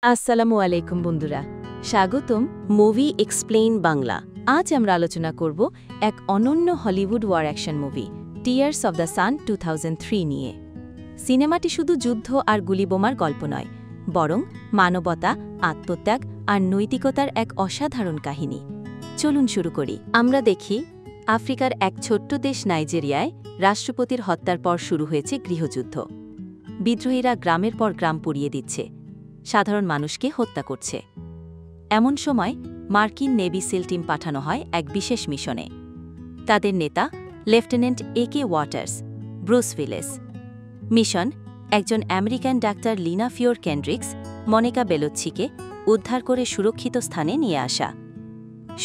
আসসালামু আলাইকুম বন্ধুরা, স্বাগতম মুভি এক্সপ্লেইন বাংলা। আজ আমরা আলোচনা করব এক অনন্য Hollywood war action movie tears of the sun 2003 নিয়ে। সিনেমাটি শুধু যুদ্ধ আর গুলিবোমার গল্প নয়, বরং মানবতা, আত্মত্যাগ আর নৈতিকতার এক অসাধারণ কাহিনী। চলুন শুরু করি। আমরা দেখি আফ্রিকার এক ছোট্ট দেশ নাইজেরিয়ায় রাষ্ট্রপতির হত্যার পর শুরু হয়েছে গৃহযুদ্ধ। বিদ্রোহীরা গ্রামের পর গ্রাম পুড়িয়ে দিচ্ছে, সাধারণ মানুষকে হত্যা করছে। এমন সময় মার্কিন নেভি সিল টিম পাঠানো হয় এক বিশেষ মিশনে। তাদের নেতা লেফটেন্যান্ট একে ওয়াটার্স, ব্রুস উইলিস। মিশন একজন আমেরিকান ডাক্তার লিনা ফিওর কেন্ড্রিক্স, মনিকা বেলুচ্চিকে উদ্ধার করে সুরক্ষিত স্থানে নিয়ে আসা।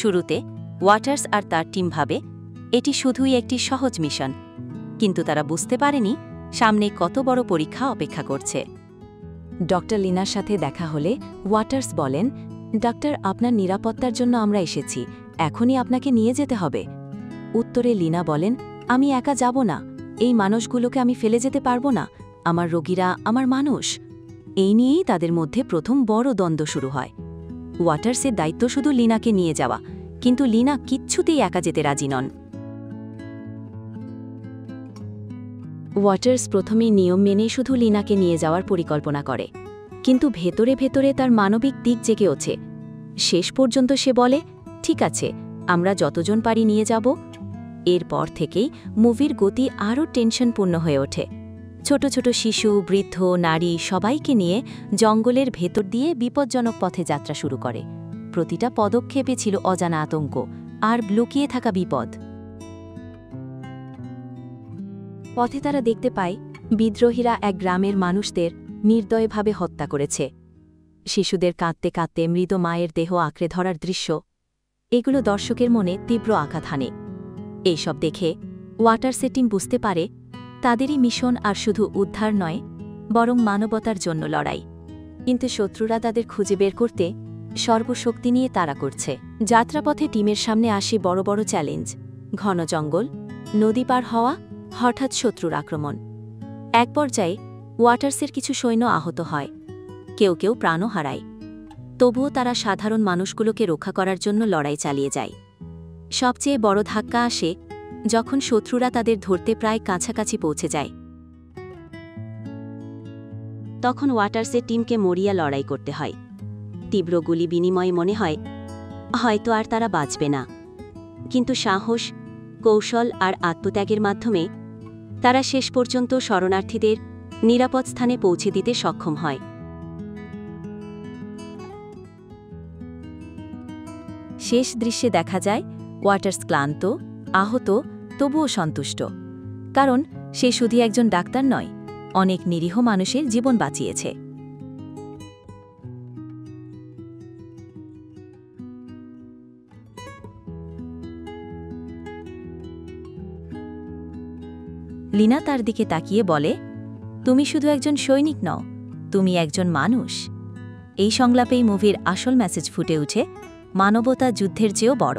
শুরুতে ওয়াটার্স আর তার টিম ভাবে এটি শুধুই একটি সহজ মিশন, কিন্তু তারা বুঝতে পারেনি সামনে কত বড় পরীক্ষা অপেক্ষা করছে। ডক্টর লিনার সাথে দেখা হলে ওয়াটার্স বলেন, ডাক্তার, আপনার নিরাপত্তার জন্য আমরা এসেছি, এখনই আপনাকে নিয়ে যেতে হবে। উত্তরে লিনা বলেন, আমি একা যাব না, এই মানুষগুলোকে আমি ফেলে যেতে পারবো না, আমার রোগীরা আমার মানুষ। এই নিয়েই তাদের মধ্যে প্রথম বড় দ্বন্দ্ব শুরু হয়। ওয়াটার্সের দায়িত্ব শুধু লিনাকে নিয়ে যাওয়া, কিন্তু লিনা কিচ্ছুতেই একা যেতে রাজি নন। ওয়াটার্স প্রথমেই নিয়ম মেনে শুধু লিনাকে নিয়ে যাওয়ার পরিকল্পনা করে, কিন্তু ভেতরে ভেতরে তার মানবিক দিক জেগে ওঠে। শেষ পর্যন্ত সে বলে, ঠিক আছে, আমরা যতজন পারি নিয়ে যাব। এরপর থেকেই মুভির গতি আরও টেনশনপূর্ণ হয়ে ওঠে। ছোট ছোট শিশু, বৃদ্ধ, নারী সবাইকে নিয়ে জঙ্গলের ভেতর দিয়ে বিপজ্জনক পথে যাত্রা শুরু করে। প্রতিটা পদক্ষেপে ছিল অজানা আতঙ্ক আর লুকিয়ে থাকা বিপদ। পথে তারা দেখতে পায় বিদ্রোহীরা এক গ্রামের মানুষদের নির্দয়ভাবে হত্যা করেছে। শিশুদের কাঁদতে কাঁদতে মৃত মায়ের দেহ আঁকড়ে ধরার দৃশ্য, এগুলো দর্শকের মনে তীব্র আঘাত হানে। এইসব দেখে ওয়াটার্সের টিম বুঝতে পারে তাদেরই মিশন আর শুধু উদ্ধার নয়, বরং মানবতার জন্য লড়াই। কিন্তু শত্রুরা তাদের খুঁজে বের করতে সর্বশক্তি নিয়ে তাড়া করছে। যাত্রাপথে টিমের সামনে আসে বড় বড় চ্যালেঞ্জ: ঘন জঙ্গল, নদী পার হওয়া, হঠাৎ শত্রুর আক্রমণ। এক পর্যায়ে ওয়াটার্সের কিছু সৈন্য আহত হয়, কেউ কেউ প্রাণও হারায়। তবুও তারা সাধারণ মানুষগুলোকে রক্ষা করার জন্য লড়াই চালিয়ে যায়। সবচেয়ে বড় ধাক্কা আসে যখন শত্রুরা তাদের ধরতে প্রায় কাছাকাছি পৌঁছে যায়। তখন ওয়াটার্সের টিমকে মরিয়া লড়াই করতে হয়। তীব্র গুলি বিনিময়ে মনে হয় হয়তো আর তারা বাঁচবে না, কিন্তু সাহস, কৌশল আর আত্মত্যাগের মাধ্যমে তারা শেষ পর্যন্ত শরণার্থীদের নিরাপদ স্থানে পৌঁছে দিতে সক্ষম হয়। শেষ দৃশ্যে দেখা যায় ওয়াটার্স ক্লান্ত, আহত, তবুও সন্তুষ্ট, কারণ সে শুধু একজন ডাক্তার নয়, অনেক নিরীহ মানুষের জীবন বাঁচিয়েছে। লিনা তার দিকে তাকিয়ে বলে, তুমি শুধু একজন সৈনিক নও, তুমি একজন মানুষ। এই সংলাপেই মুভির আসল মেসেজ ফুটে ওঠে, মানবতা যুদ্ধের চেয়েও বড়।